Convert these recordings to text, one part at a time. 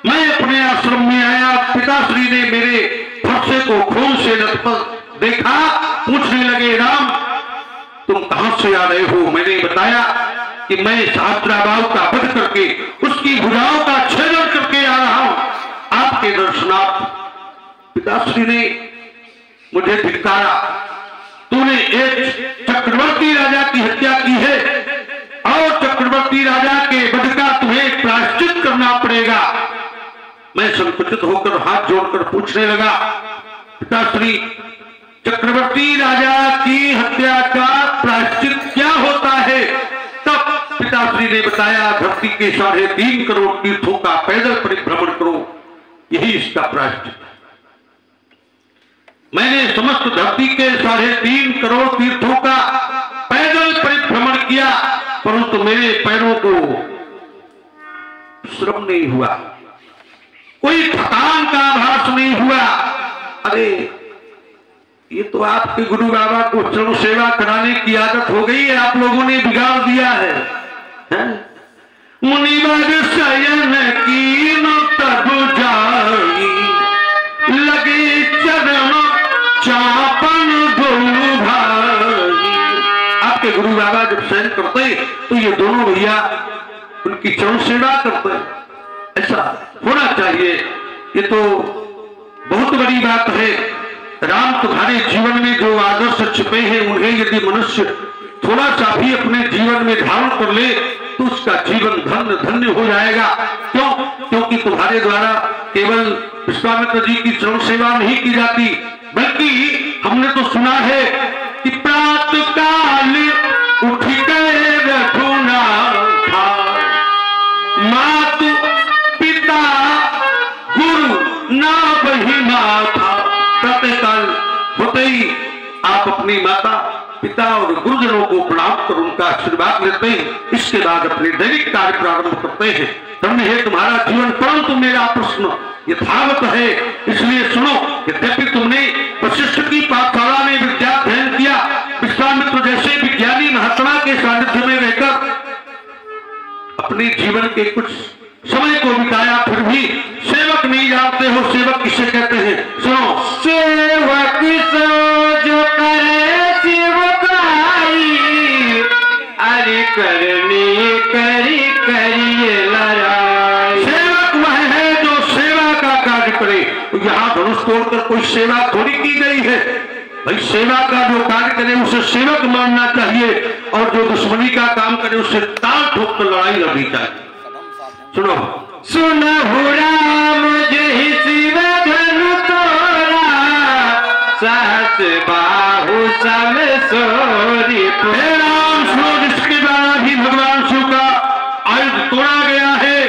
मैं अपने आश्रम में आया, पिताश्री ने मेरे फरसे को खून से लथपथ देखा, पूछने लगे राम तुम कहां से आ रहे हो। मैंने बताया कि मैं सहस्त्राबाहु का वध करके उसकी भुजाओं का छेदन करके आ रहा हूं आपके दर्शनार्थ। पिताश्री ने मुझे धिक्कारा, तूने एक चक्रवर्ती राजा की हत्या की है और चक्रवर्ती राजा के वध का तुम्हें प्रायश्चित करना पड़ेगा। मैं संकुचित होकर हाथ जोड़कर पूछने लगा, पिताश्री चक्रवर्ती राजा की हत्या का प्रायश्चित क्या होता है। तब पिताश्री ने बताया, धरती के 3.5 करोड़ तीर्थों का पैदल परिभ्रमण करो, यही इसका प्रायश्चित है। मैंने समस्त धरती के 3.5 करोड़ तीर्थों का पैदल परिभ्रमण किया, परंतु मेरे पैरों को श्रम नहीं हुआ, कोई थकान का आभास नहीं हुआ। अरे ये तो आपके गुरु बाबा को चरण सेवा कराने की आदत हो गई है, आप लोगों ने बिगाड़ दिया है। मुनिवर शयन कीन तब जाई, लगे चरण चापन धोलू भाई। आपके गुरु बाबा जब शयन करते तो ये दोनों भैया उनकी चरण सेवा करते, ऐसा होना चाहिए। ये तो बहुत बड़ी बात है। राम तुम्हारे जीवन में जो आदर्श छिपे हैं उन्हें यदि मनुष्य थोड़ा सा भी अपने जीवन में धारण कर ले तो उसका जीवन धन्य धन्य हो जाएगा। क्यों? क्योंकि तुम्हारे द्वारा केवल विश्वामित्र जी की चरण सेवा नहीं की जाती, बल्कि हमने तो सुना है कि प्रातः काल उठ गए रघुनाथ, मातु पिता गुरु ना बही माथा। प्रातःकाल होते ही आप अपनी माता पिता और गुरुजनों को प्रणाम कर उनका आशीर्वाद लेते हैं, इसके बाद अपने दैनिक कार्य प्रारंभ करते हैं। धन्य है तुम्हारा जीवन, परंतु मेरा प्रश्न यथावत है, इसलिए सुनो। यद्यपि तुमने वशिष्ठ की पाठशाला में विद्या अध्ययन किया, विश्वामित्र जैसे विज्ञानी महात्मा के सानिध्य में रहकर अपने जीवन के कुछ समय को बिताया, फिर भी सेवक नहीं जानते हो सेवक किसे कहते हैं। सुनो, सेवक सो जो करे सेवकाई, अरे करनी करी करिए लड़ाई। सेवक वह है जो सेवा का कार्य करे। यहाँ धनुष तोड़कर कोई सेवा थोड़ी की गई है भाई। सेवा का जो कार्य करे उसे सेवक मानना चाहिए, और जो दुश्मनी का काम करे उसे ताल ठोक कर लड़ाई लड़नी चाहिए। सुनो, सुनहु राम जहि शिव धनु तोरा, सहस बाहु सम सोरी। हे राम, सुनो, जिसके द्वारा भी भगवान शिव का आयुध तोड़ा गया है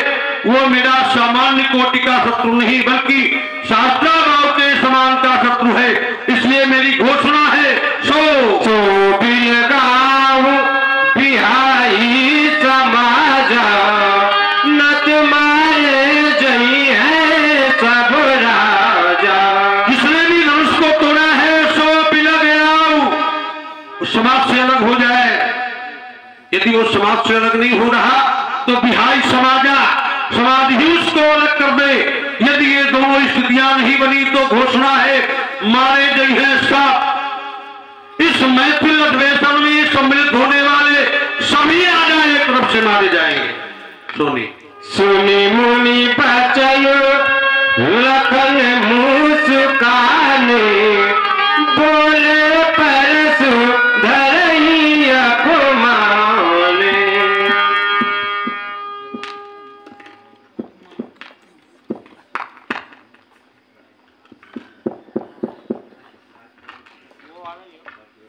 वो मेरा सामान्य कोटि का शत्रु नहीं, बल्कि शास्त्राभाव के समान का शत्रु है। इसलिए मेरी घोषणा है, सो बिल गाँव बिहाई समाजा, नत मारे जई है सब राजा। जिसने भी धनुष को तोड़ा है सो बिल गाँव समाज से अलग हो जाए। यदि वो समाज से अलग नहीं हो रहा तो बिहाई समाजा, समाज ही उसको अलग कर दे। यदि ये दोनों स्थितियां नहीं बनी तो घोषणा है, मारे गई है सब। इस महफिल अधिवेशन में सम्मिलित होने वाले सभी राजा एक तरफ से मारे जाएंगे। सुनी सुनी मुनि बचयो लखन मुस्काने, बोले परसु धरई अपमाने।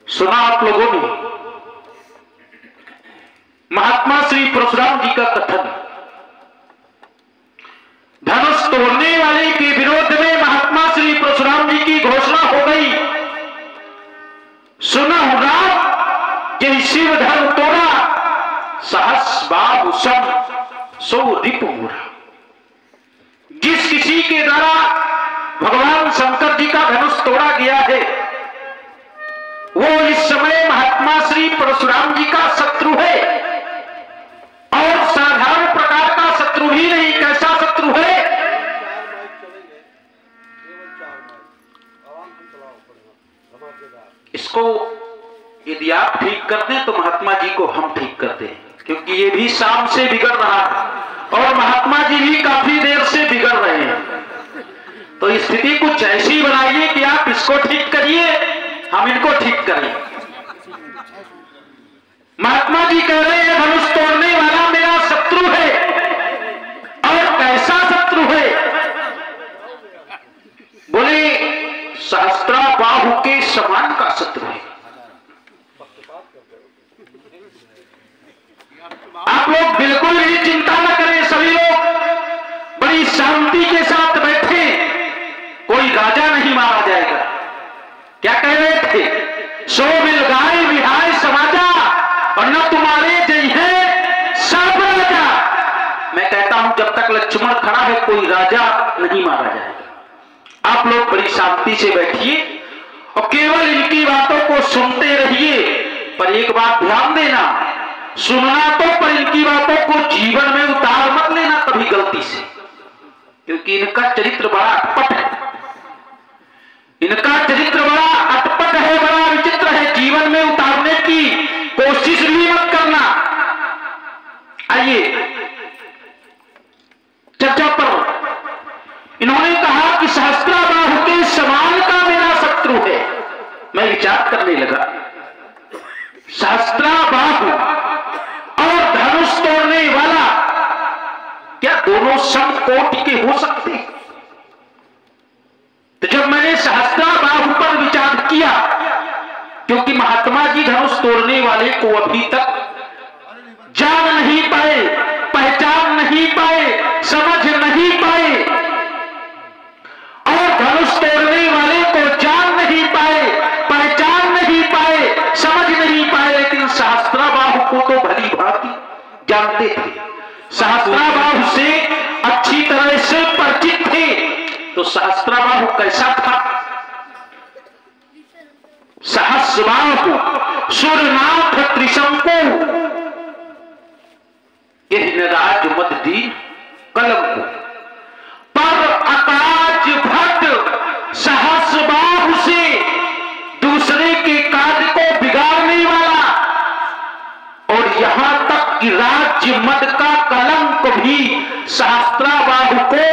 सुना आप लोगों ने महात्मा श्री परशुराम जी का कथन। धनुष तोड़ने वाले के विरोध में महात्मा श्री परशुराम जी की घोषणा हो गई। सुना राम जय शिव धनु तोड़ा, सहस बाहु सम सो रिपुरा। जिस किसी के द्वारा भगवान शंकर जी का धनुष तोड़ा गया है वो इस समय महात्मा श्री परशुराम जी का शत्रु है, और साधारण प्रकार का शत्रु ही नहीं। कैसा शत्रु है? आप ठीक करते हैं तो महात्मा जी को हम ठीक करते हैं, क्योंकि ये भी शाम से बिगड़ रहा है और महात्मा जी भी काफी देर से बिगड़ रहे हैं। तो स्थिति कुछ ऐसी बनाइए कि आप इसको ठीक करिए, हम इनको ठीक करें। महात्मा जी कह रहे हैं धनुष तोड़ने वाला मेरा शत्रु है। और कैसा शत्रु है? बोले सहस्त्रा बाहु के समान का शत्रु है। आप लोग बिल्कुल भी चिंता न करें, सभी लोग बड़ी शांति के साथ बैठे, कोई राजा नहीं मारा जाएगा। क्या कह रहे थे? सो मिल गाय विहाय समाजा और न तुम्हारे जय है सब राजा। मैं कहता हूं जब तक लक्ष्मण खड़ा है कोई राजा नहीं मारा जाएगा। आप लोग बड़ी शांति से बैठिए और केवल इनकी बातों को सुनते रहिए। पर एक बात ध्यान देना, सुनना तो, पर इनकी बातों को जीवन में उतार मत लेना कभी गलती से, क्योंकि इनका चरित्र बड़ा अटपट है। इनका चरित्र बड़ा अटपट है, बड़ा विचित्र है। जीवन में उतारने की कोशिश भी मत करना। आइए चर्चा पर। इन्होंने कहा कि सहस्त्रा बाहु के समान का मेरा शत्रु है। मैं विचार करने लगा, सहस्त्रा बाहु और धनुष तोड़ने वाला, क्या दोनों समकोटि के हो सकते? तो जब मैंने सहस्त्रा बाहु पर विचार किया, क्योंकि महात्मा जी धनुष तोड़ने वाले को अभी तक जान नहीं पाए, पहचान नहीं पाए, समझ नहीं पाए, और धनुष तोड़ने वाले को जान नहीं पाए, पहचान नहीं पाए, समझ नहीं पाए, लेकिन सहस्त्रा बाहु को तो भली भांति जानते थे, सहस्त्रा बाहु से अच्छी तरह से परिचित थे। तो सहस्त्रा बाहु कैसा था? सहस्रबाहु सुरनाथ त्रिशंकु, यह राज मद दी कलम को, पर आकाश भट्ट सहस्रबाहु से दूसरे के कार्य को बिगाड़ने वाला, और यहां तक कि राज्य मद का कलंक भी सहस्त्रा बाहु को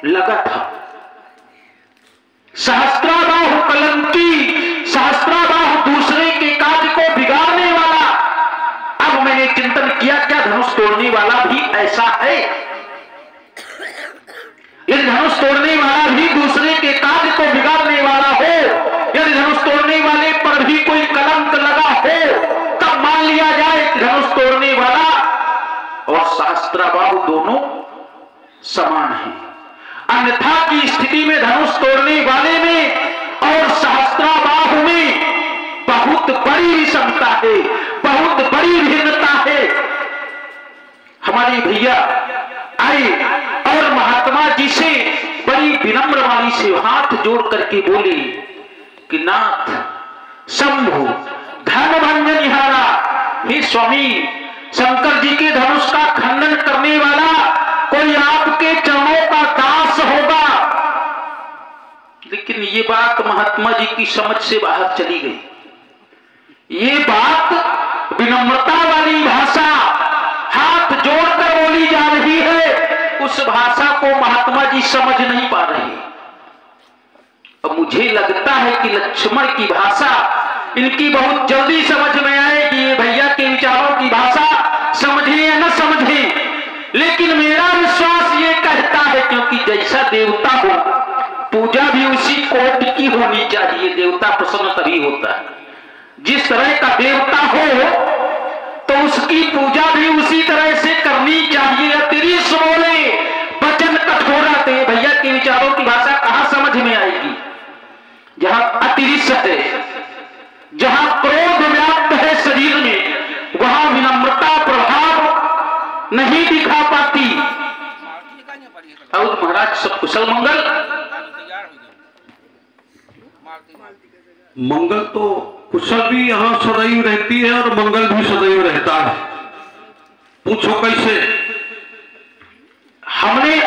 लगा था। सहस्त्रा बाहु कलंकी, सहस्त्रा बाहु दूसरे के कार्य को बिगाड़ने वाला। अब मैंने चिंतन किया, क्या धनुष तोड़ने वाला भी ऐसा है? यदि धनुष तोड़ने वाला भी दूसरे के कार्य को बिगाड़ने वाला हो, यदि धनुष तोड़ने वाले पर भी कोई कलंक लगा हो, तब मान लिया जाए कि धनुष तोड़ने वाला और सहस्त्रा बाहु दोनों समान हैं। अन्यथा की स्थिति में धनुष तोड़ने वाले में और सहस्त्रा बाहु में बहुत बड़ी विषमता है, बहुत बड़ी भिन्नता है। हमारे भैया आए और महात्मा जी से बड़ी विनम्र वाणी से हाथ जोड़ करके बोले कि नाथ शंभु धन भंजन निहारा, हे स्वामी, शंकर जी के धनुष का खंडन करने वाला कोई आपके चरणों का दास होगा। लेकिन ये बात महात्मा जी की समझ से बाहर चली गई। ये बात विनम्रता वाली भाषा हाथ जोड़कर बोली जा रही है, उस भाषा को महात्मा जी समझ नहीं पा रहे। और मुझे लगता है कि लक्ष्मण की भाषा इनकी बहुत जल्दी समझ में आएगी। ये भैया के विचारों की भाषा समझे या न समझे, लेकिन मेरा विश्वास ये कहता है, क्योंकि जैसा देवता हो पूजा भी उसी कोटि की होनी चाहिए। देवता प्रसन्न तभी होता है। जिस तरह का देवता हो तो उसकी पूजा भी उसी तरह से करनी चाहिए। अतिरिक्त बोले वचन कठोरा थे, भैया के विचारों की भाषा कहां समझ में आएगी? जहां अतिरिक्त है, जहां क्रोध व्याप्त है शरीर में, वहां विनम्रता प्रभाव नहीं दिखा पाती। और महाराज सब कुशल मंगल? मंगल तो कुशल भी यहाँ सदैव रहती है और मंगल भी सदैव रहता है। पूछो कैसे? हमने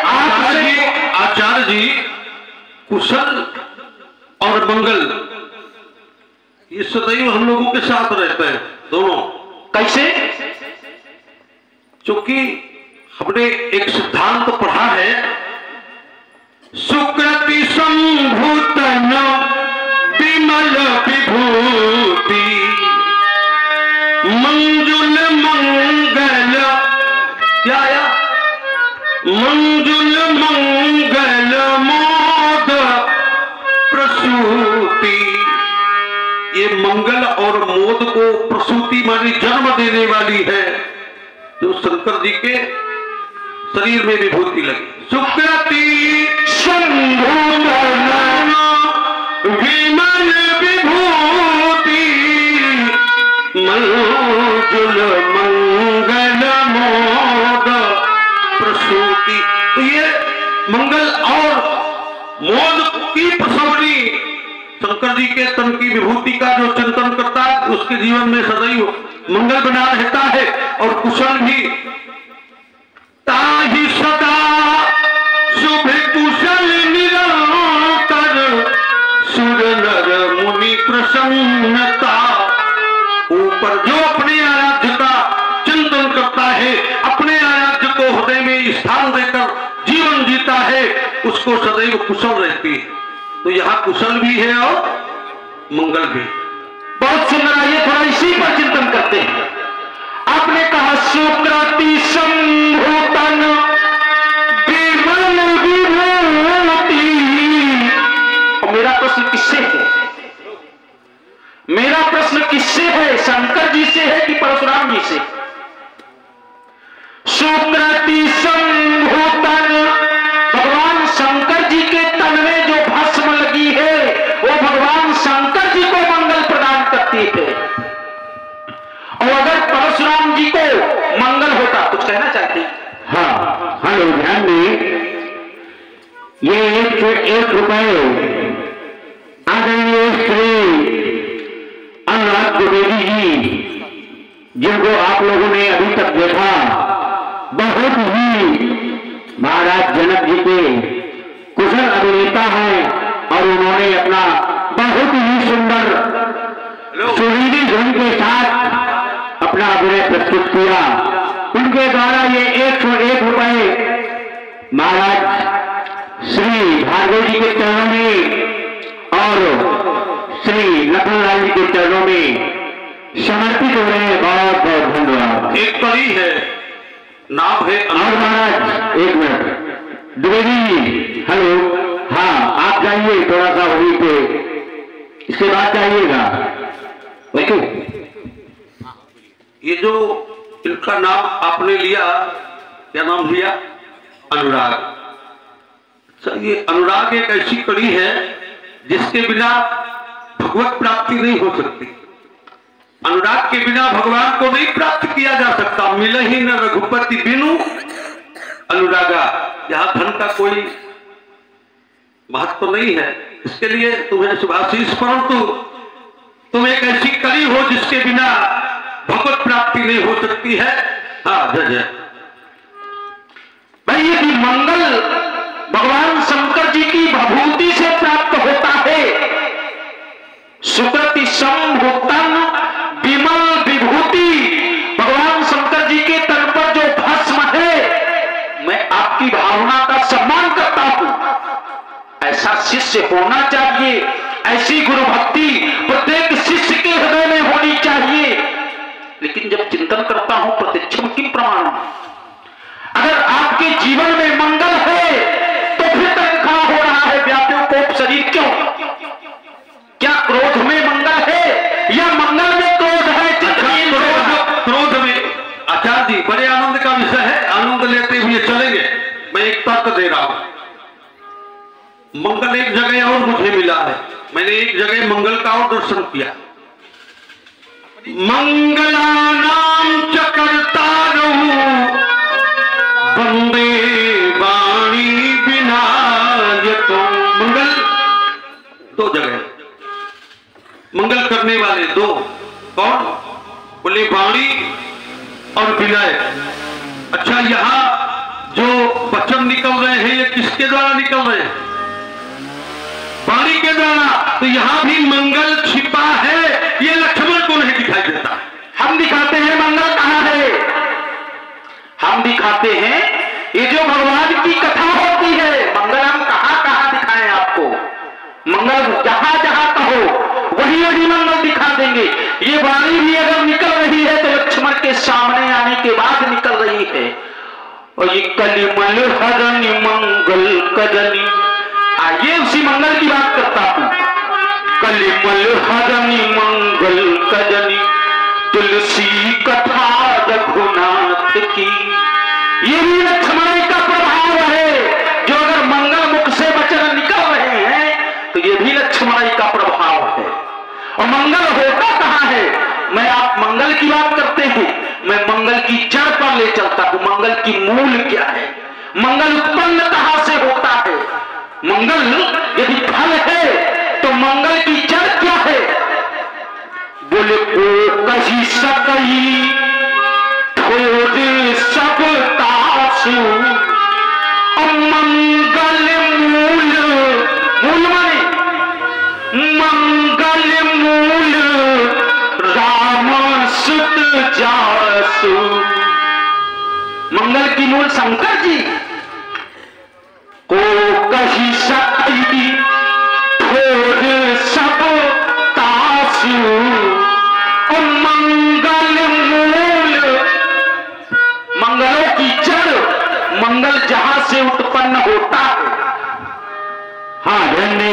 आचार्य जी कुशल और मंगल ये सदैव हम लोगों के साथ रहते हैं दोनों। कैसे? क्योंकि हमने एक सिद्धांत पढ़ा है, सुकृति संभूतन विमल विभूति मंजुल मंगल, क्या आया? मंजुल मंगल मोद प्रसूति। ये मंगल और मोद को प्रसूति मानी जन्म देने वाली है, जो शंकर जी के शरीर में विभूति लगी। सुकृति संभूतन विमल विभूति मंजुल मंगल मोद प्रसूति। तो ये मंगल और मोद की प्रसवनी शंकर जी के तन की विभूति का जो चिंतन करता है उसके जीवन में सदैव मंगल बना रहता है और कुशल भी। ताहि सदा शुभ कुशल निरंतर सुर नर मुनि प्रसन्नता। ऊपर जो अपने आराध्य का चिंतन करता है, अपने आराध्य को हृदय में स्थान देकर जीवन जीता है, उसको सदैव कुशल रहती है। तो यहाँ कुशल भी है और मंगल भी। बहुत सुंदर। आइए थोड़ा इसी पर चिंतन करते हैं। आपने कहा सुकृति संभूतन विमल विभूति। मेरा प्रश्न किससे है? मेरा प्रश्न किससे है? शंकर जी से है कि परशुराम जी से? सुकृति संभूतन, भगवान शंकर जी के तन में जो भस्म लगी है वो भगवान शंकर जी को मंगल प्रदान करती है। और अगर परशुराम जी को मंगल होता, कुछ कहना चाहते हैं? हाँ, हेलो, ध्यान दें, ये 1 रुपए आदरणीय श्री अनुराग द्विवेदी जी, जिनको आप लोगों ने अभी तक देखा, बहुत ही महाराज जनक जी के कुशल अभिनेता हैं और उन्होंने अपना बहुत ही सुंदर सुरीली धुन के साथ अपना अभिनय प्रस्तुत किया। उनके द्वारा ये 101 रुपए महाराज श्री भार्गव जी के चरणों में और श्री लखनलाल जी के चरणों में समर्पित हो रहे हैं। बहुत बहुत धन्यवाद। एक कड़ी है, नाम है और महाराज, एक मिनट, द्विवेदी जी, हेलो, हाँ, आप जाइए थोड़ा सा वहीं पे, इसके बाद जाइएगा। ओके। ये जो इनका नाम आपने लिया, क्या नाम लिया? अनुराग। अच्छा, ये अनुराग एक ऐसी कड़ी है जिसके बिना भगवत प्राप्ति नहीं हो सकती। अनुराग के बिना भगवान को नहीं प्राप्त किया जा सकता। मिले ही न रघुपति बिनु अनुरागा। यहां धन का कोई महत्व नहीं है, इसके लिए तुम्हें शुभाशीष, परंतु तुम एक ऐसी कड़ी हो जिसके बिना भगवत प्राप्ति नहीं हो सकती है। हाँ, जय जय। भाई, ये भी मंगल भगवान शंकर जी की विभूति से प्राप्त होता है। सुकृति संभूतन विमल विभूति, भगवान शंकर जी के तन पर जो भस्म है, मैं आपकी भावना का सम्मान करता हूं। ऐसा शिष्य होना चाहिए, ऐसी गुरु भक्ति प्रत्येक शिष्य के हृदय में होनी चाहिए। लेकिन जब चिंतन करता हूं प्रत्यक्षम किम प्रमाण, अगर आपके जीवन में मंगल है तो फिर तक खड़ा हो रहा है व्यापक शरीर क्यों? क्या क्रोध में मंगल है या मंगल में क्रोध है? क्रोध में आचार्य जी बड़े आनंद का विषय है, आनंद लेते हुए चलेंगे। मैं एक तर्क दे रहा हूं। मंगल एक जगह और मुझे मिला है, मैंने एक जगह मंगल का और दर्शन किया। मंगलानाम चकर्तारु वंदे वाणी विनायको। मंगल दो जगह, मंगल करने वाले दो, कौन? बोले वाणी और विनय। अच्छा, यहां जो वचन निकल रहे हैं ये किसके द्वारा निकल रहे हैं? वाणी के द्वारा। तो यहां भी मंगल छिपा है ये लक्ष्मण को नहीं दिखाई देता। हम दिखाते हैं मंगल कहाँ है, हम दिखाते हैं ये जो भगवान की कथा होती है, मंगल हम कहाँ कहाँ दिखाएं आपको। मंगल जहां जहां कहो वही वही मंगल दिखा देंगे। ये वाणी भी अगर निकल रही है तो लक्ष्मण के सामने आने के बाद निकल रही है। और ये कलिमल हरनि मंगल कजनी, आइए उसी मंगल की बात करता हूं। कलिमल हरनि मंगल कजनी, तुलसी कथा रघुनाथ की। ये भी लक्ष्मण का प्रभाव है, जो अगर मंगल मुख से वचन निकल रहे हैं तो ये भी लक्ष्मण का प्रभाव है। और मंगल होता कहां है, मैं आप मंगल की बात करते हैं, मैं मंगल की जड़ पर ले चलता हूं। मंगल की मूल क्या है, मंगल उत्पन्न कहां से होता है, मंगल यदि फल है तो मंगल की जड़ क्या है। बोले को कही सकई ठोर सब तासु, मंगल मूल, मूल माने मंगल मूल राम सुत जासु। मंगल की मूल शंकर जी को कही सकई ठोर सब तासु, मंगल मूल, मंगलों की जड़, मंगल जहां से उत्पन्न होता है। हाँ धन्य,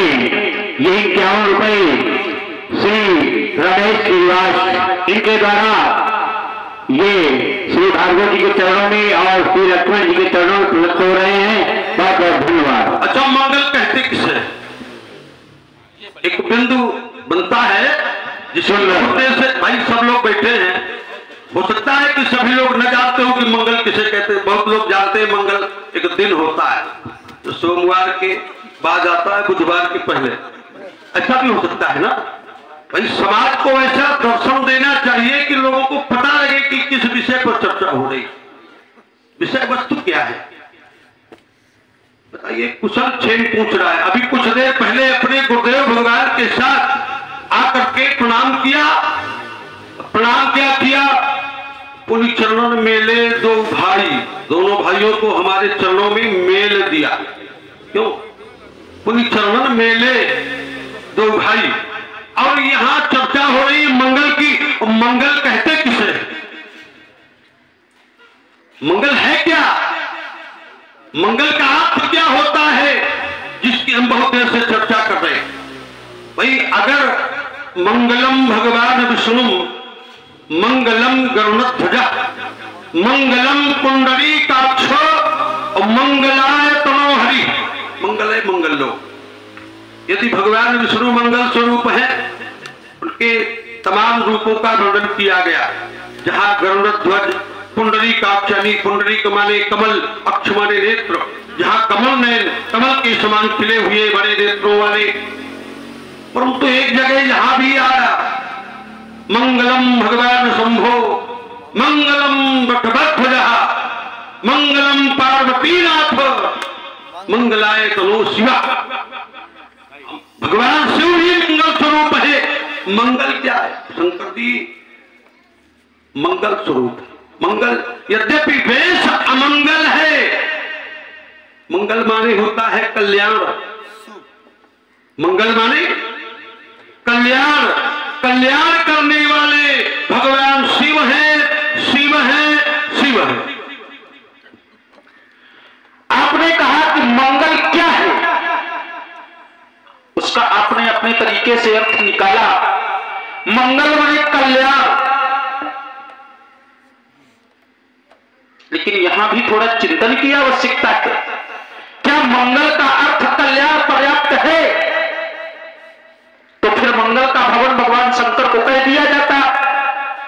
ये 51 रुपए श्री रमेश श्रीवास इनके द्वारा ये श्री भार्गव जी के चरणों में और श्री लक्ष्मण जी के चरणों में प्रदत्त हो रहे हैं। बहुत बहुत धन्यवाद। अच्छा, मंगल कहते किसे? एक बिंदु बनता है जिसमें होते से भाई सब लोग बैठे हैं, हो सकता है कि सभी लोग न जानते हो कि मंगल किसे कहते हैं। बहुत लोग जानते हैं मंगल एक दिन होता है, तो सोमवार के बाद आता है, बुधवार के पहले, ऐसा भी हो सकता है ना भाई। समाज को ऐसा दर्शन देना चाहिए कि लोगों को पता लगे कि किस विषय पर चर्चा हो रही, विषय वस्तु क्या है। बताइए, कुशल छेन पूछ रहा है, अभी कुछ देर पहले अपने गुरुदेव भगवान के साथ आकर के प्रणाम किया। प्रणाम क्या किया? पुण्य चरणों में मेले दो भाई, दोनों भाइयों को हमारे चरणों में मेल दिया। क्यों? पुण्य चरणों में मेले दो भाई। और यहां चर्चा हो रही मंगल की। मंगल कहते किसे? मंगल है क्या? मंगल का अर्थ क्या होता है, जिसकी हम बहुत देर से चर्चा कर रहे हैं। भाई, अगर मंगलम भगवान विष्णु, मंगलम गरुड़ध्वज, मंगलम पुंडरीकाक्ष और मंगलाय तनो हरि, मंगल है मंगल लो। यदि भगवान विष्णु मंगल स्वरूप है, उनके तमाम रूपों का वर्णन किया गया। जहां गरुड़ध्वज, पुंडरीकाक्ष, पुंडरीक माने कमल, अक्ष माने नेत्र, जहां कमल नयन, कमल के समान खिले हुए बड़े नेत्रों वाले। परंतु एक जगह यहां भी आया, मंगलम भगवान शंभो, मंगलम वटभध्वज, मंगलम पार्वतीनाथ, मंगलाय तनो शिवा। भगवान शिव ही मंगल स्वरूप है। मंगल क्या है? शंकर जी मंगल स्वरूप। मंगल यद्यपि वेश अमंगल है, मंगल माने होता है कल्याण। मंगल माने कल्याण, कल्याण करने वाले भगवान शिव है, शिव है, शिव है। आपने कहा कि मंगल क्या है, उसका आपने अपने तरीके से अर्थ निकाला। मंगल माने कल्याण, लेकिन यहां भी थोड़ा चिंतन की आवश्यकता है। क्या मंगल का अर्थ कल्याण पर्याप्त है? तो फिर मंगल का भवन भगवान शंकर को कह दिया जाता,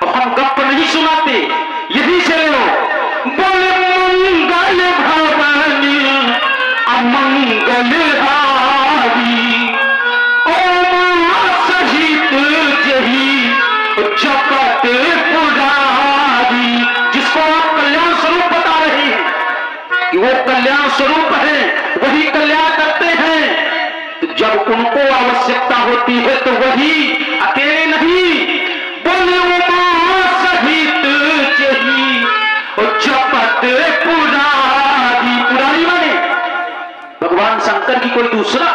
और हम गप नहीं सुनाते। यही से लो, बोले मंगल भवन अमंगल हारी, ओम सहित जही जगत पुरारी। जिसको आप कल्याण स्वरूप बता रहे हैं कि वो कल्याण स्वरूप है, वही कल्याण करते हैं। तो जब उनको आवश्यकता होती है तो वही अकेले नहीं, पुरारी, पुरारी माने भगवान शंकर की कोई दूसरा।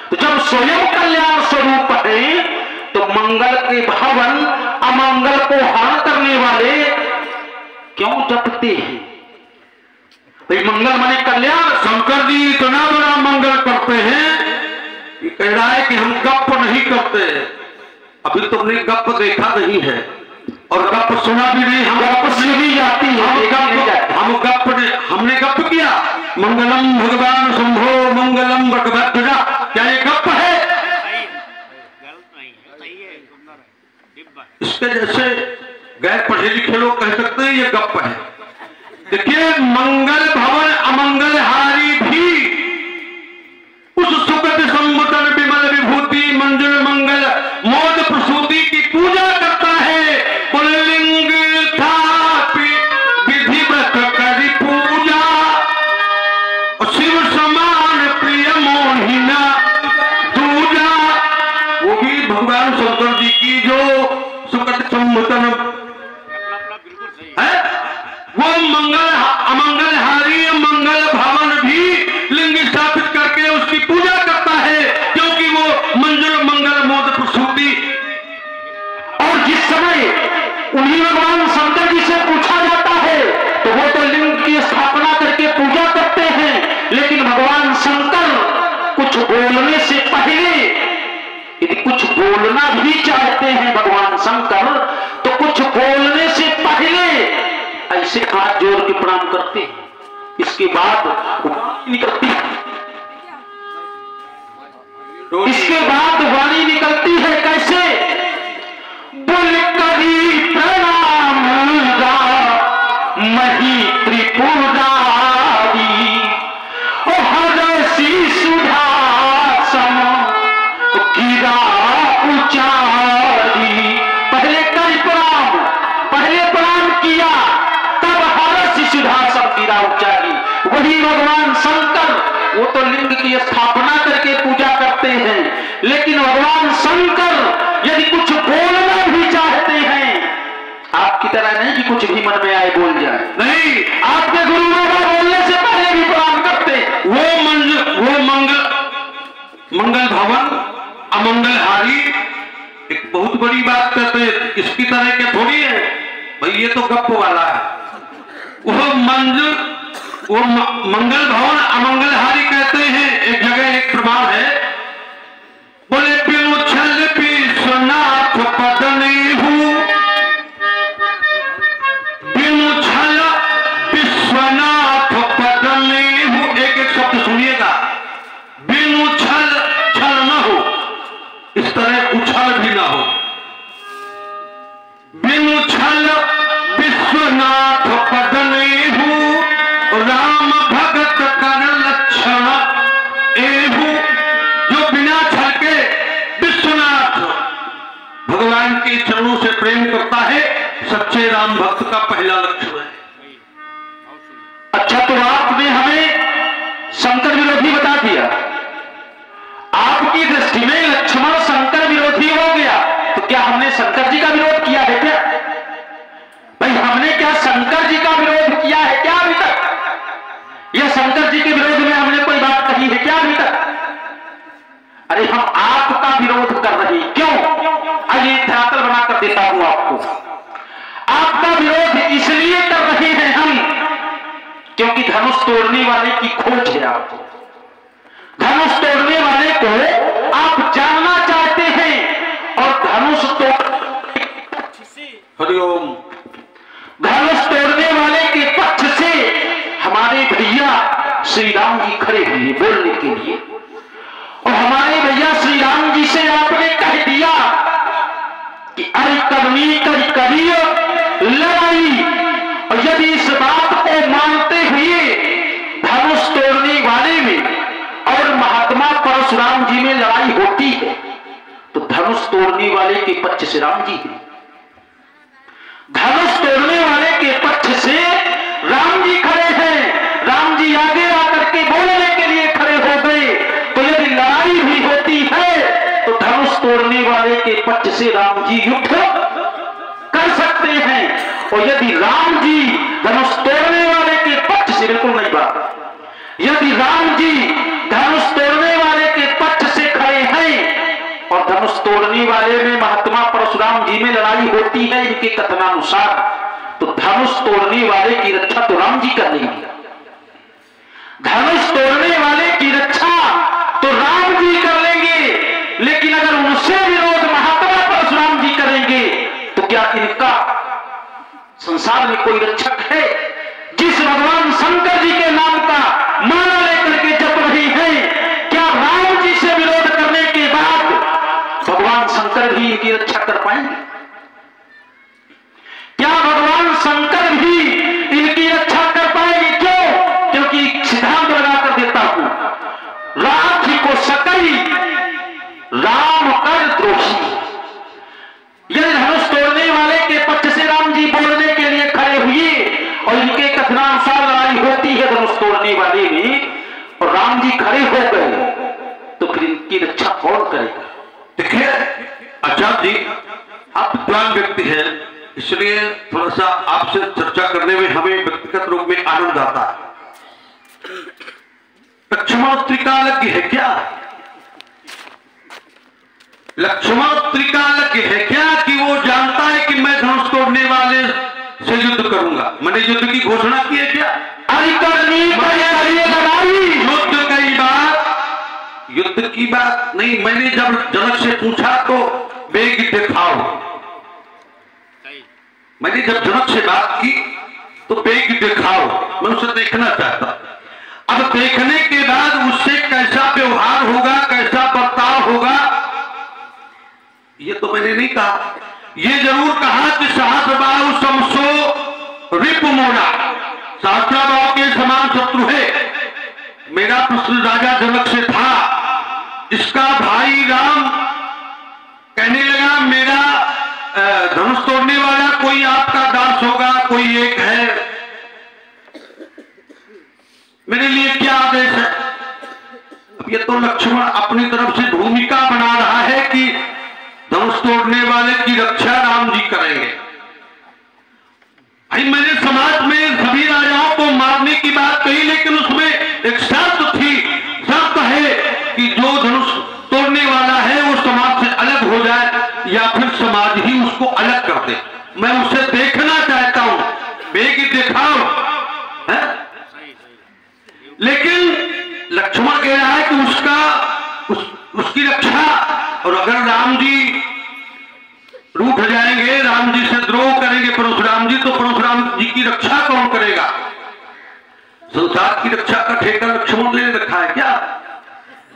तो जब स्वयं कल्याण स्वरूप है तो मंगल के भवन अमंगल को हान करने वाले क्यों जपते हैं? भाई मंगल माने कल्याण। शंकर जी इतना बड़ा मंगल करते हैं, ये कह रहा है कि हम गप नहीं करते। अभी तुमने गप देखा नहीं है और गप सुना भी नहीं। हम गप सुनी जाती है, हमने गप किया। मंगलम भगवान शंभो मंगलम भगवद्गीता, क्या ये गप है? इसके जैसे गैर पढ़े लिखे लोग कह सकते हैं ये गप है। देखिए, मंगल भवन अमंगल हारी भी उस सुगत संबुतन विमल विभूति मंजुल मंगल मोद प्रसूति की पूजा करता है। पुल्लिंग थापि विधि व्रत करी पूजा, शिव समान प्रिय मोहिना दूजा। वो भी भगवान शंकर जी की जो सुगत संबुतन है, वो मंगल अमंगल हारी मंगल भवन भी लिंग स्थापित करके उसकी पूजा करता है, क्योंकि वो मंजुल मंगल मोद प्रसूति। और जिस समय उन्हीं भगवान शंकर जी से पूछा जाता है तो वो तो लिंग की स्थापना करके पूजा करते हैं, लेकिन भगवान शंकर कुछ बोलने से पहले, यदि कुछ बोलना भी चाहते हैं भगवान शंकर, तो कुछ बोलने से पहले ऐसे हाथ जोड़ के प्रणाम करते हैं। इसके बाद निकलती है, इसके बाद वाणी निकलती है कैसे? बोल करी प्रणाम मही त्रिपुरारी, ओ हरसी सुधासन गिरा उचारी। पहले करी प्रणाम, पहले प्रणाम किया, तब हरसी सुधासन गिरा उचारी। वही भगवान शंकर, वो तो लिंग की स्थापना करके पूजा करते हैं, लेकिन भगवान शंकर यदि कुछ बोलना भी चाहते हैं, आपकी तरह नहीं कि कुछ भी मन में आए बोल जाए, नहीं, आपके गुरु बाबा बोलने से पहले भी प्रणाम करते हैं। वो मंगल भवन अमंगल हारी एक बहुत बड़ी बात कहते हैं। इसकी तरह के थोड़ी है भाई, ये तो गप वाला है। वो मंगल भवन अमंगल हारी कहते हैं। एक जगह एक प्रमाण है, बोले बिनु छल विश्वनाथ पदनी हूँ, बिनु छल विश्वनाथ पदनी हूँ। एक एक शब्द सुनिएगा, बिनु छल, छल न हो, इस तरह उछल भी ना हो। बिनु छल विश्वनाथ पदनी हूँ, राम भगत कर लक्षण एहू। जो बिना छल के विश्वनाथ भगवान के चरणों से प्रेम करता है, सच्चे राम भक्त का पहला लक्षण है। अच्छा, तो आपने हमें शंकर विरोधी बता दिया। आपकी दृष्टि में लक्ष्मण शंकर विरोधी हो गया, तो क्या हमने शंकर जी का विरोध किया है क्या? भाई, हमने क्या शंकर जी का विरोध किया है क्या अभी तक? या शंकर जी के विरोध में हमने कोई बात कही है क्या अभी तक? अरे, हम आपका विरोध कर रहे हैं। क्यों? आइए धरातल बनाकर देता हूं आपको। आपका विरोध इसलिए कर रहे हैं हम, क्योंकि धनुष तोड़ने वाले की खोज है आपको। धनुष तोड़ने वाले को आप जानना चाहते हैं, और धनुष हरिओम, धनुष तोड़ने वाले के पक्ष से हमारे भैया श्री राम जी खड़े हुए बोलने के लिए। और हमारे भैया श्री राम जी से आपने कह दिया कि अरे करनी कर करिए लड़ाई। और यदि इस बात को मानते हुए धनुष तोड़ने वाले में और महात्मा परशुराम जी में लड़ाई होती है, तो धनुष तोड़ने वाले के पक्ष से राम जी है। धनुष तोड़ने वाले के पक्ष से राम जी खड़े हैं। राम जी आगे आकर के बोलने के लिए खड़े हो गए। तो यदि लड़ाई भी होती है तो धनुष तोड़ने वाले के पक्ष से राम जी युद्ध कर सकते हैं। और यदि राम जी धनुष तोड़ने वाले यदि राम जी धनुष तोड़ने वाले के पक्ष से खड़े हैं और धनुष तोड़ने वाले में महात्मा परशुराम जी में लड़ाई होती है इनके कथनानुसार, तो धनुष तोड़ने वाले की रक्षा तो राम जी कर लेंगे। धनुष तोड़ने वाले की रक्षा तो राम जी कर लेंगे, लेकिन अगर उनसे विरोध महात्मा परशुराम जी करेंगे तो क्या इनका संसार में कोई रक्षक है? जिस भगवान शंकर जी के नाम का माला लेकर के जप रही है, क्या राम जी से विरोध करने के बाद भगवान शंकर भी इनकी रक्षा कर पाएंगे? क्या भगवान शंकर भी इनकी रक्षा कर पाएंगे? क्यों? क्योंकि सिद्धांत लगाकर देता हूं, राखी को सकई राम कर द्रोही। यदि धनुष तोड़ने वाले के पक्ष से राम जी बोलने के लिए खड़े हुए और इनके कथनानुसार लड़ाई होती है धनुष तोड़ने वाले में और राम जी खड़े हो गए, तो फिर इनकी रक्षा कौन करेगा? देखिए आचार्य जी, आप विद्वान व्यक्ति हैं, इसलिए थोड़ा सा आपसे चर्चा करने में हमें व्यक्तिगत रूप में आनंद आता है। लक्ष्मण त्रिकालज्ञ है क्या? लक्ष्मण त्रिकालज्ञ है क्या कि वो जानता है कि मैं धनुष तोड़ने वाले से युद्ध करूंगा? मैंने युद्ध की घोषणा की है क्या? युद्ध की बात नहीं, मैंने जब जनक से पूछा तो वेग दिखाओ, मैंने जब जनक से बात की तो वेग दिखाओ, मैं उसे देखना चाहता। अब देखने के बाद उससे कैसा व्यवहार होगा, कैसा बर्ताव होगा, ये तो मैंने नहीं कहा। ये जरूर कहा कि सहस्रबाहु समसो रिपुमोना, सहस्रबाहु के समान शत्रु है। मेरा प्रश्न राजा जनक से था, इसका भाई राम कहने लगा मेरा धनुष तोड़ने वाला कोई आपका दास होगा, कोई एक है, मेरे लिए क्या आदेश है? अब ये तो लक्ष्मण अपनी तरफ से भूमिका बना रहा है कि धनुष तोड़ने वाले की रक्षा राम जी करेंगे। भाई मैंने समाज में सभी राजाओं को मारने की बात कही, लेकिन उसमें एक शर्त थी, शर्त है कि जो धनुष तोड़ने वाला है वो समाज से अलग हो जाए या फिर समाज ही उसको अलग कर दे। मैं उसे देखना चाहता हूं, बेग दिखाओ है? लेकिन लक्ष्मण कह रहा है कि उसकी रक्षा, और अगर राम जी रूठ जाएंगे, राम जी से द्रोह करेंगे परशुराम जी, तो परशुराम जी की रक्षा कौन करेगा? संसार की रक्षा का ठेका लक्ष्मण ने रखा है क्या?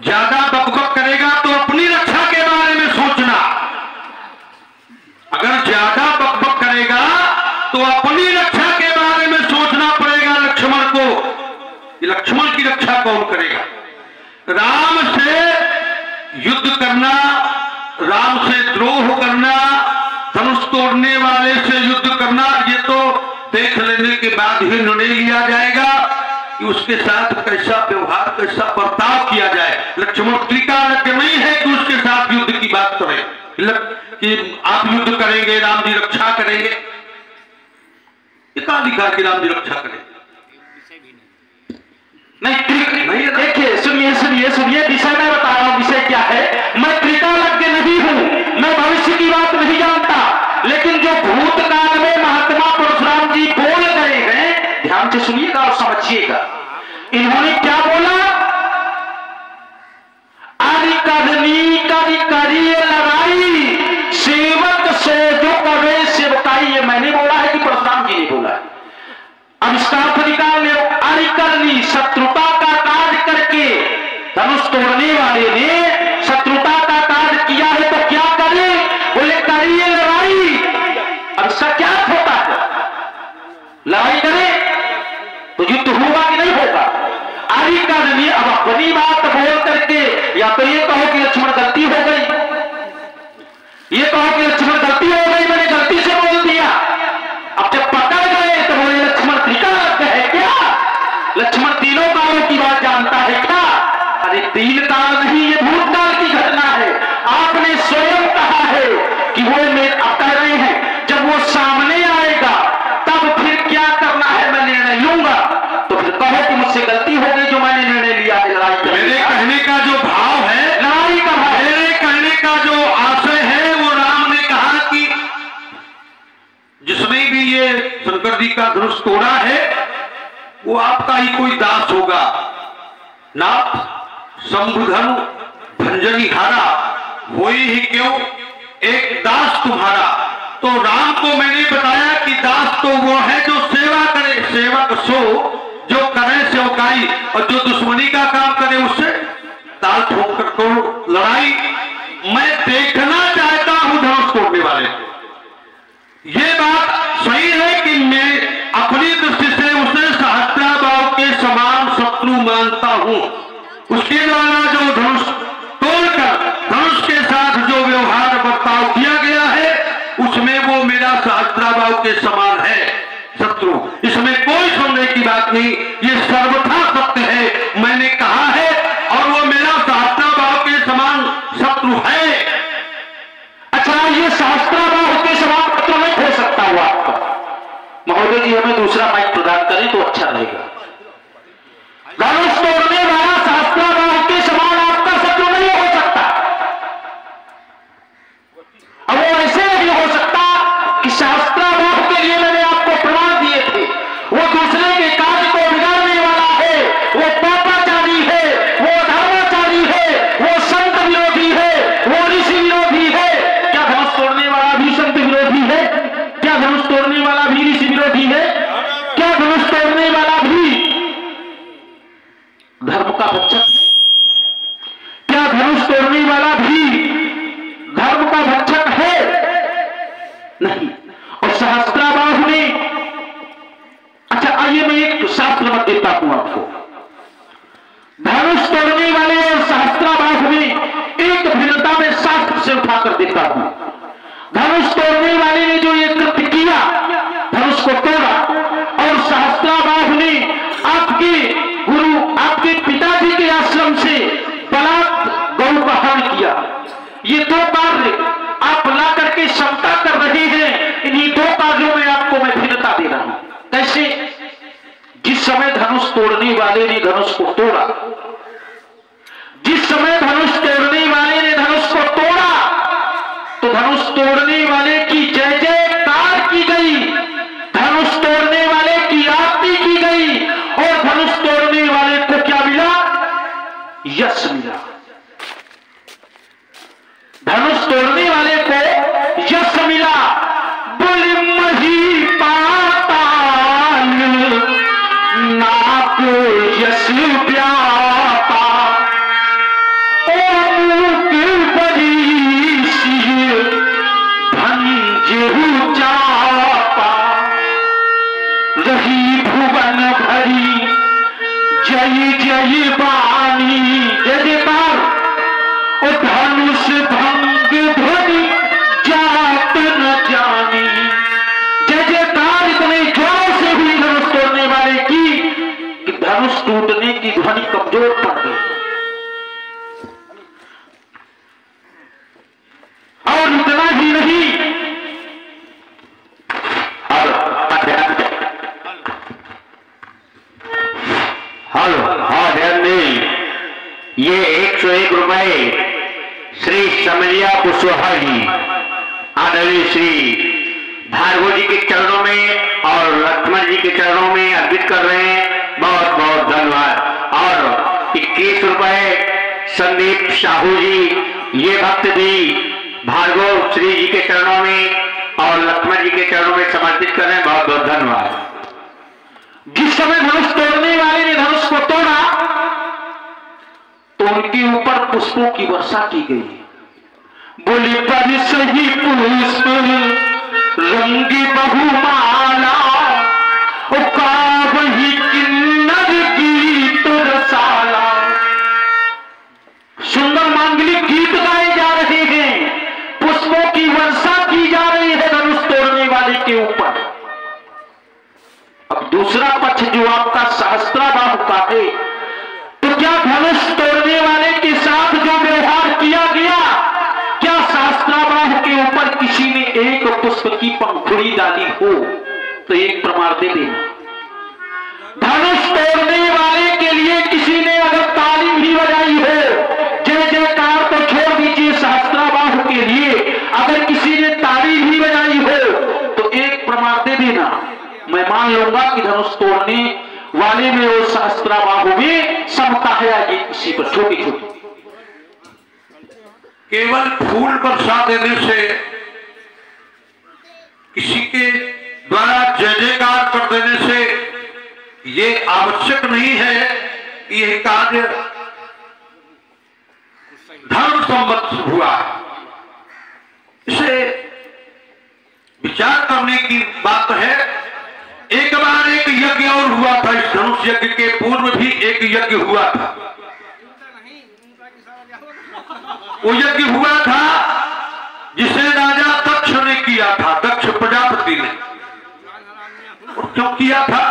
ज्यादा बकबक करेगा तो अपनी रक्षा के बारे में सोचना, अगर ज्यादा बकबक करेगा तो अपनी रक्षा के बारे में सोचना पड़ेगा लक्ष्मण को। लक्ष्मण की रक्षा कौन करेगा? राम से युद्ध करना, राम से द्रोह करना, धनुष तोड़ने वाले से युद्ध करना, ये तो देख लेने के बाद ही निर्णय लिया जाएगा कि उसके साथ कैसा व्यवहार, कैसा बर्ताव किया जाए। लक्ष्मण त्रिकालज्ञ नहीं है कि उसके साथ युद्ध की बात करें कि आप युद्ध करेंगे, राम जी रक्षा करेंगे। ये कहां लिखा कि राम जी रक्षा करेंगे? नहीं, देखिए सुनिए सुनिए सुनिए, विषय मैं बता रहा हूं, विषय क्या है। मैं त्रिकालज्ञ नहीं हूं, मैं भविष्य की बात नहीं जानता, लेकिन जो भूतकाल में महात्मा परशुराम जी बोल गए हैं, ध्यान से सुनिएगा और समझिएगा। इन्होंने क्या बोला? आदि करनी करी करिए लड़ाई, सेवक से जो करे सेवकाई, ये मैंने बोला है कि परशुराम जी ने बोला है? अब इसका अर्थ निकाल लो। आदि करनी, शत्रुता का कार्य करके, धनुष तोड़ने वाले ने शत्रुता का कार्य किया है तो क्या करे? बोले करिए लड़ाई। अब इसका क्या अर्थ होता है? लड़ाई करे तो युद्ध होगा कि नहीं होगा? आदि करनी, अब अपनी बात बोल करके या तो ये कहो कि लक्ष्मण गलती हो गई, ये कहो कि लक्ष्मण गलती हो गई, मैंने गलती से बोल दिया। अब जब पकड़ गए तो बोले लक्ष्मण त्रिकालज्ञ है क्या? लक्ष्मण तीनों कालों की बात जानता है क्या? अरे तीन काल नहीं, ये भूतकाल की घटना है। आपने स्वयं कहा है कि वो आप कह रहे हैं जब वो सामने आएगा तब फिर क्या करना है मैं निर्णय लूंगा। तो फिर कहो कि मुझसे दुश्मनी का धनुष तोड़ा है वो आपका ही कोई दास होगा। नाथ शंभुधनु भंजनी हारा होई ही क्यों एक दास तुम्हारा। तो राम को मैंने बताया कि दास तो वो है जो सेवा करे, सेवक सो जो करे सेवकाई, और जो दुश्मनी का काम करे उससे ताल ठोक कर तो लड़ाई। मैं देखना चाहता हूं धनुष तोड़ने वाले को। ये बात सही है कि मैं अपनी दृष्टि से उसे सहस्त्राबाहु के समान शत्रु मानता हूं। उसके द्वारा जो धनुष तोड़कर धनुष के साथ जो व्यवहार बर्ताव किया गया है उसमें वो मेरा सहस्त्राबाहु के समान है शत्रु। इसमें कोई संदेह की बात नहीं, ये सर्वथा सत्य है। मैंने कहा है और वो मेरा सहस्त्राबाहु के समान शत्रु है। अच्छा, ये सहस्त्राबाहु के समान शत्रु नहीं हो सकता हुआ आपका। महोदय जी हमें दूसरा माइक प्रदान करें तो अच्छा रहेगा। धनुष तोड़ने वाला सहस्त्राबाहु के समान आपका शत्रु नहीं हो सकता। अब वो ऐसे नहीं हो सकता कि सहस्त्राबाहु के लिए मैंने आपको प्रमाण दिए थे, वो दूसरे के कार्य को बिगाड़ने वाला है, वो पापाचारी है, वो धर्माचारी है, वो संत विरोधी है, वो ऋषि विरोधी है। क्या धनुष तोड़ने वाला भी संत विरोधी है? क्या धनुष तोड़ने वाला भी ऋषि विरोधी है? क्या धनुष तोड़ने वाला भी धर्म का भक्षक है? क्या धनुष तोड़ने वाला भी धर्म का भक्षक है? नहीं। और सहस्त्राबाहु ने, अच्छा आइए मैं एक शास्त्र मत देता हूं आपको। धनुष तोड़ने वाले और सहस्त्राबाहु में एक भिन्नता में शास्त्र से उठाकर देता हूं। धनुष तोड़ने वाले ने जो ये कृत्य किया, धनुष को तोड़ा, और सहस्त्राबाहु ने आपके गुरु, आपके पिताजी के आश्रम से बलात् गौ का हरण किया। ये दो कार्य आप ला करके क्षमता कर रहे हैं। इन्हीं दो कार्यों में आपको मैं भिन्नता दे रहा हूं। कैसे? जिस समय धनुष तोड़ने वाले ने धनुष को तोड़ा, जिस समय धनुष तोड़ने वाले ने धनुष को तोड़ा तो धनुष तोड़ने वाले की जय जयकार की गई, धनुष तोड़ने वाले की आरती की गई, और धनुष तोड़ने वाले को क्या मिला? यश मिला। धनुष तोड़ने वाले को यश मिला। बोले मही पाताल नाक यश व्यापा, ओ मुख बड़ी सी भंजहु चापा, रही भुवन भरी जय जय वाणी। जय जयकार। ओ धनुष भंग ध्वनि जात न जानी। जय जयकार इतने जोरों से हुई धनुष तोड़ने वाले की कि धनुष टूटने की ध्वनि कमजोर पड़ गई। और इतना ही नहीं, ये 101 रुपए श्री समरिया कुशवाहा जी आदरणीय श्री भार्गव जी के चरणों में और लक्ष्मण जी के चरणों में अर्पित कर रहे हैं। बहुत बहुत धन्यवाद। और 21 रुपए संदीप साहू जी, ये भक्त भी भार्गव श्री जी के चरणों में और लक्ष्मण जी के चरणों में समर्पित कर रहे हैं। बहुत बहुत धन्यवाद। जिस समय धनुष तोड़ने वाले ने धनुष को तोड़ा तो उनके ऊपर पुष्पों की वर्षा की गई। बोले पर सही पुष्प रंगी बहुमाला, वही किन्नर गीत रसाला। सुंदर मांगलिक गीत गाए जा रहे हैं, पुष्पों की वर्षा की जा रही है धनुष तोड़ने वाले के ऊपर। अब दूसरा पक्ष जो आपका सहस्त्राबाहु का है, तो क्या धनुष तोड़ने वाले के साथ जो व्यवहार किया गया, क्या सहस्त्राबाहु के ऊपर किसी ने एक पुष्प की पंखुड़ी डाली हो तो एक प्रमाण दे देना। धनुष तोड़ने वाले के लिए किसी ने अगर ताली भी बजाई हो, जय जयकार तो छोड़ दीजिए, सहस्त्राबाहु के लिए अगर किसी ने ताली भी बजाई हो तो एक प्रमाण दे देना। मैं मान धनुष तोड़ने वाले में वो सहस्त्राबाहु में समता है ये इसी पर छोटी छोटी। केवल फूल बरसा देने से, किसी के द्वारा जय जयकार कर देने से ये आवश्यक नहीं है कि यह कार्य धर्म सम्मत हुआ। इसे विचार करने की बात है। एक बार एक यज्ञ और हुआ था, इस धनुष यज्ञ के पूर्व भी एक यज्ञ हुआ था। वो यज्ञ हुआ था जिसे राजा दक्ष ने किया था, दक्ष प्रजापति ने। और क्यों किया था?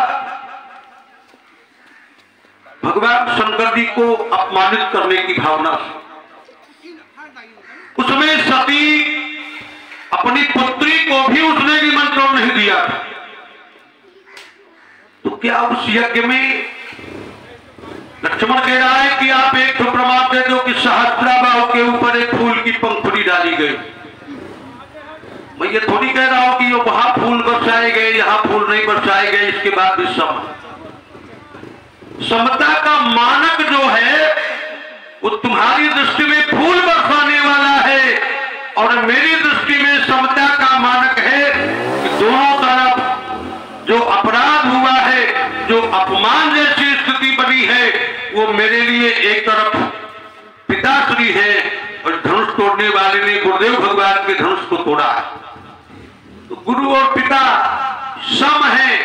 भगवान शंकर जी को अपमानित करने की भावना से। उसमें सती अपनी पुत्री को भी उसने निमंत्रण नहीं दिया था। तो क्या उस यज्ञ में लक्ष्मण कह रहा है कि आप एक तो प्रमाण दे दो कि सहस्त्राबाहु के ऊपर एक फूल की पंखुड़ी डाली गई। मैं ये थोड़ी कह रहा हूं कि वहां फूल बरसाए गए, यहां फूल नहीं बरसाए गए। इसके बाद भी समता का मानक जो है वो तुम्हारी दृष्टि में फूल बरसाने वाला है, और मेरी दृष्टि में समता का मानक है कि दोनों तरफ जो अपराध हुआ है, जो अपमान जैसी स्थिति बनी है, वो मेरे लिए एक तरफ पिताश्री है और धनुष तोड़ने वाले ने गुरुदेव भगवान के धनुष को तोड़ा है। तो गुरु और पिता सम है।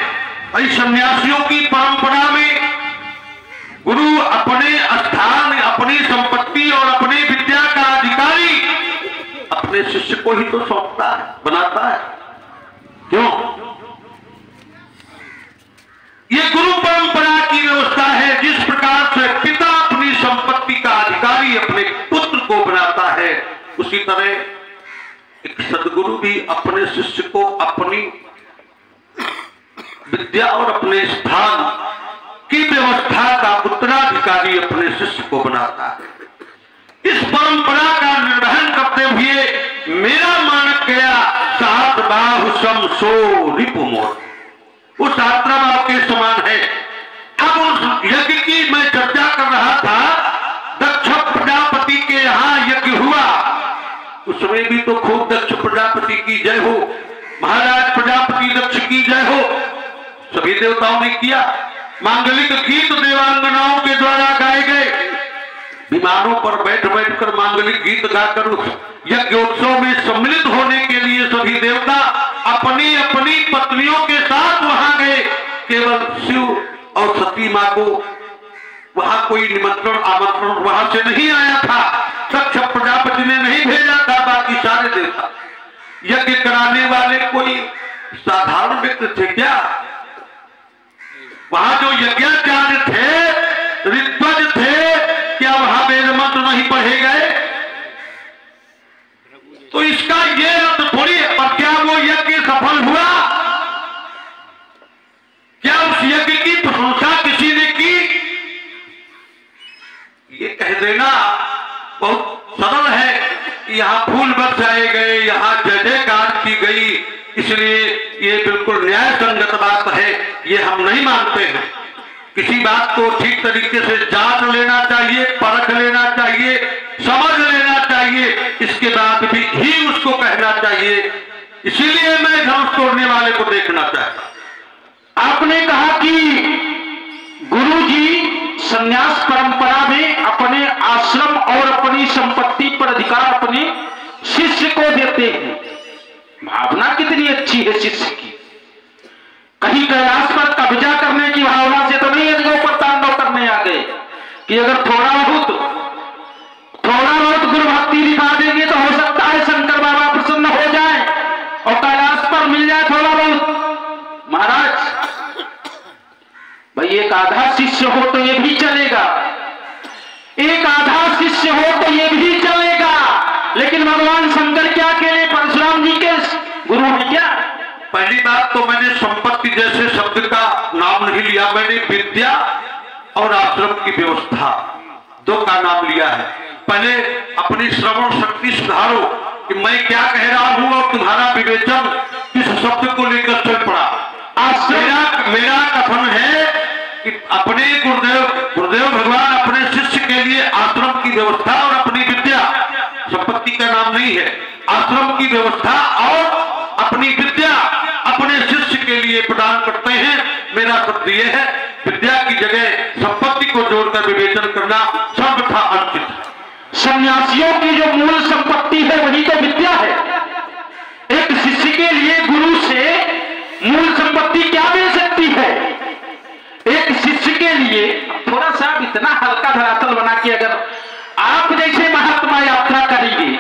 भाई सन्यासियों की परंपरा में गुरु अपने स्थान, अपनी संपत्ति और अपनी विद्या का अधिकारी अपने शिष्य को ही तो सौंपता है, बनाता है। क्यों? ये गुरु परंपरा की व्यवस्था है। जिस प्रकार से पिता अपनी संपत्ति का अधिकारी अपने पुत्र को बनाता है, उसी तरह एक सदगुरु भी अपने शिष्य को अपनी विद्या और अपने स्थान की व्यवस्था का उत्तराधिकारी अपने शिष्य को बनाता है। इस परंपरा का निर्वहन करते हुए मेरा मानक गया सहस्त्राबाहु सम सो रिपुमोर, वो सहस्त्राबाहु के समान है। अब उस यज्ञ की मैं चर्चा कर रहा था। दक्ष प्रजापति के यहाँ यज्ञ हुआ, उसमें भी तो खूब दक्ष प्रजापति की जय हो, महाराज प्रजापति दक्ष की जय हो, सभी देवताओं ने किया। मांगलिक गीत देवांगनाओं के द्वारा गाए गए। विमानों पर बैठ बैठकर मांगलिक गीत गाकर उस यज्ञोत्सव में सम्मिलित होने के लिए सभी देवता अपनी अपनी पत्नियों के साथ वहां गए। केवल शिव और सती मां को वहां कोई निमंत्रण आमंत्रण वहां से नहीं आया था। दक्ष प्रजापति ने नहीं भेजा था। बाकी सारे देवता यज्ञ कराने वाले कोई साधारण व्यक्ति थे क्या? वहां जो यज्ञाचार्य थे, ऋत्विज थे, क्या वहां वेद मंत्र नहीं पढ़े गए? तो इसका ये अर्थ थोड़ी है। पर क्या वो यज्ञ सफल हुआ? क्या उस यज्ञ की प्रशंसा किसी ने की? ये कह देना बहुत सरल है कि यहाँ फूल बरसाए गए, यहाँ जय जयकार की गई, इसलिए ये बिल्कुल न्याय संगत बात है, ये हम नहीं मानते हैं। किसी बात को ठीक तरीके से जांच लेना चाहिए, परख लेना चाहिए, समझ लेना चाहिए, इसके बाद भी ही उसको कहना चाहिए। इसीलिए मैं धनुष तोड़ने वाले को देखना चाहता। आपने कहा कि गुरुजी संन्यास परंपरा में अपने आश्रम और अपनी संपत्ति पर अधिकार अपने शिष्य को देते हैं। भावना कितनी अच्छी है शिष्य की। कहीं कैलाश पर कब्जा करने की भावना से तो नहीं इसके ऊपर तांडव करने आ गए कि अगर थोड़ा बहुत गुरु भक्ति दिखा देंगे तो हो सकता है शंकर बाबा प्रसन्न हो जाए और कैलाश पर मिल जाए थोड़ा बहुत। महाराज भाई एक आधा शिष्य हो तो ये भी चलेगा, एक आधा शिष्य हो तो ये भी चलेगा, लेकिन भगवान शंकर क्या अकेले परशुराम जी के गुरु हैं क्या? पहली बात तो मैंने संपत्ति जैसे शब्द का नाम नहीं लिया, मैंने विद्या और आश्रम की व्यवस्था दो का नाम लिया है। पहले अपनी श्रवण शक्ति सुधारो कि मैं क्या कह रहा हूं और तुम्हारा विवेचन किस शब्द को लेकर चल पड़ा। मेरा कथन है कि अपने गुरुदेव भगवान अपने शिष्य के लिए आश्रम की व्यवस्था और अपनी विद्या, संपत्ति का नाम नहीं है, आश्रम की व्यवस्था और अपनी विद्या अपने शिष्य के लिए प्रदान करते हैं। मेरा शब्द यह है, विद्या की जगह संपत्ति को जोड़कर विवेचन करना सर्वथा अनुचित है। सन्यासियों की जो मूल संपत्ति है वही तो विद्या है। एक शिष्य के लिए गुरु से मूल संपत्ति क्या मिल सकती है? एक शिष्य के लिए थोड़ा सा इतना हल्का धरातल बना के अगर आप जैसे महात्मा यात्रा करेंगे,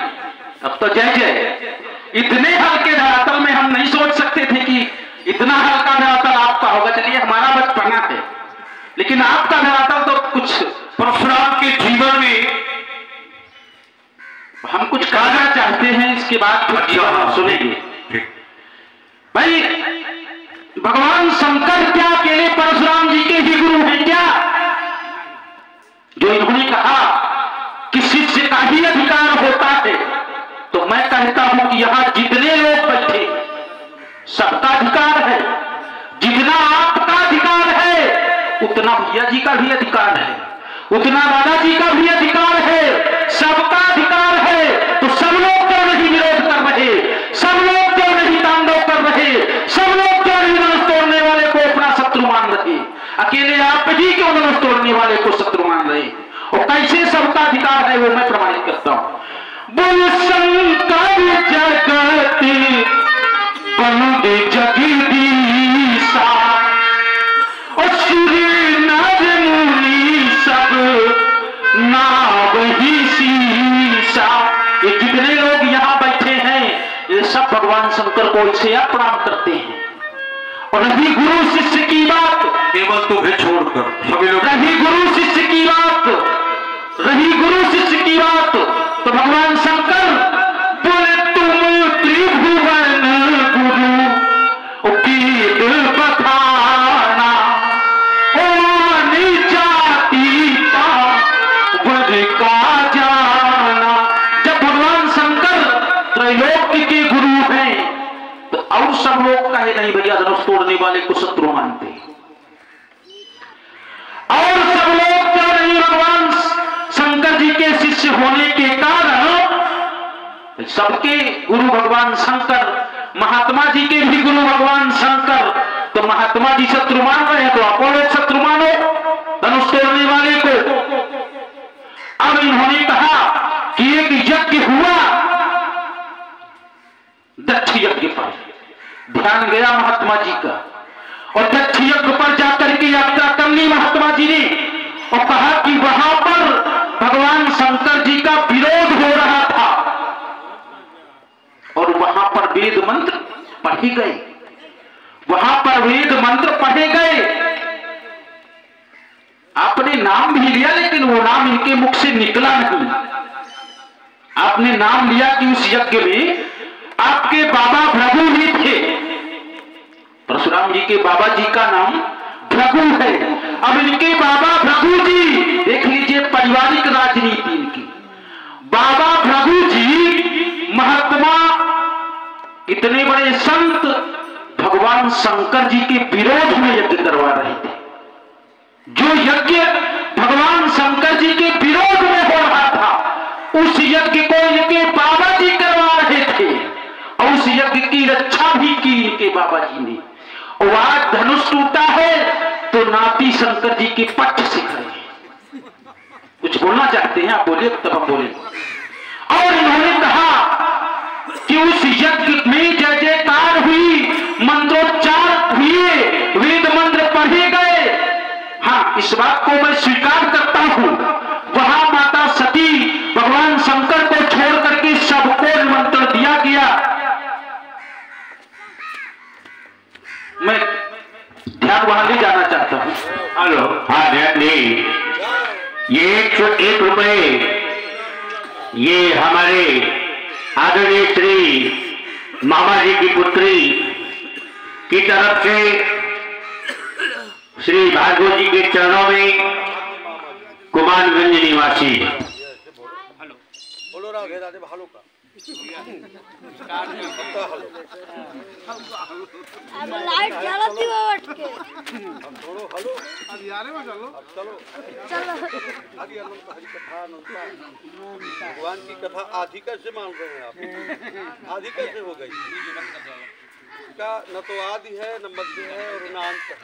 अब तो जय जय, इतने हल्के धरातल में हम नहीं सोच सकते थे कि इतना हल्का धरातल आपका होगा। चलिए हमारा बचपना है, लेकिन आपका धरातल तो कुछ परशुराम के जीवन में हम कुछ कहना चाहते हैं, इसके बाद फिर सुनेंगे। भाई भगवान शंकर क्या अकेले परशुराम जी के ही गुरु हैं क्या? जो इन्होंने कहा कि शिष्य का ही अधिकार होता है, तो मैं कहता हूं कि यहां जितने लोग बैठे सबका अधिकार है। जितना आपका अधिकार है उतना भैया जी का भी अधिकार है, उतना दादाजी का भी अधिकार है, सबका अधिकार है। तो सब लोग क्यों नहीं विरोध कर रहे? सब लोग क्यों नहीं तांडव कर रहे? सब लोग क्यों नहीं धनुष तोड़ने वाले को अपना शत्रु मान रहे? अकेले आप ही क्यों धनुष तोड़ने वाले को शत्रु मान रहे? और कैसे सबका अधिकार है वो मैं प्रमाणित करता हूं। बोल शंकर जगत बंदे जगदीशा, और सूर्य नर मुनि सब नाव ही शीशा। ये जितने लोग यहां बैठे हैं ये सब भगवान शंकर को इसे प्रणाम करते हैं। और रही गुरु शिष्य की बात, केवल तुम्हें छोड़कर सभी लोग, रही गुरु शिष्य की बात, रही गुरु शिष्य की बात, तो भगवान शंकर बोले तुम त्रिभुवन गुरु वेद बखाना, जाति का जाना। जब भगवान शंकर त्रैलोक्य के गुरु हैं तो और सब लोग कहे नहीं भैया धनुष तोड़ने वाले को शत्रु मानते, और सब लोग क्यों नहीं भगवान शंकर जी के शिष्य होने के कारण सबके गुरु भगवान शंकर, महात्मा जी के भी गुरु भगवान शंकर, तो महात्मा जी शत्रु मान रहे हैं तो आप लोग शत्रु मानो धनुष तोड़ने वाले को। अब इन्होंने कहा कि एक यज्ञ हुआ दक्ष यज्ञ पर, ध्यान गया महात्मा जी का, और दक्ष यज्ञ पर जाकर के यात्रा कर ली महात्मा जी ने, और कहा कि वहां पर भगवान शंकर जी का विरोध हो रहा था, और वहां पर वेद मंत्र पढ़े गए, वहां पर वेद मंत्र पढ़े गए। आपने नाम भी लिया लेकिन वो नाम इनके मुख से निकला नहीं। आपने नाम लिया कि उस यज्ञ में आपके बाबा भृगु ही थे, परशुराम जी के बाबा जी का नाम भृगु है। अब इनके बाबा भृगु जी, देख लीजिए पारिवारिक राजनीति इनकी, बाबा भृगु जी महात्मा, इतने बड़े संत भगवान शंकर जी के विरोध में यज्ञ करवा रहे थे। जो यज्ञ भगवान शंकर जी के विरोध में हो रहा था उस यज्ञ को इनके बाबा जी करवा रहे थे, और उस यज्ञ की रक्षा भी की इनके बाबा जी ने। और आज धनुष टूटा है तो नाती शंकर जी के पक्ष से खड़े। कुछ बोलना चाहते हैं आप बोलिए तब हम बोले। और इन्होंने कहा कि उस यज्ञ में जय जयकार हुई, मंत्रोच्चार हुए, वेद मंत्र पढ़े गए। हाँ, इस बात को मैं स्वीकार करता हूं, वहां माता सती भगवान शंकर को छोड़ करके सबको निमंत्रण दिया गया। मैं ध्यान वहां ले जाना चाहता हूं। हेलो, हाँ ध्यान दे। ये 101 रुपए ये हमारे आदरणीय श्री मामा जी की पुत्री की तरफ से श्री भार्गव जी के चरणों में कुमारगंज निवासी अब लाइट जलती है उठ के थोड़ो हलो अब यारे में चलो अब चलो चलो आदि अनंत हरि कथा अनंत भगवान की कथा आधी कैसे मान रहे हैं आप आधी कैसे हो गई का न तो आदि है न मध्य है और न अंत है।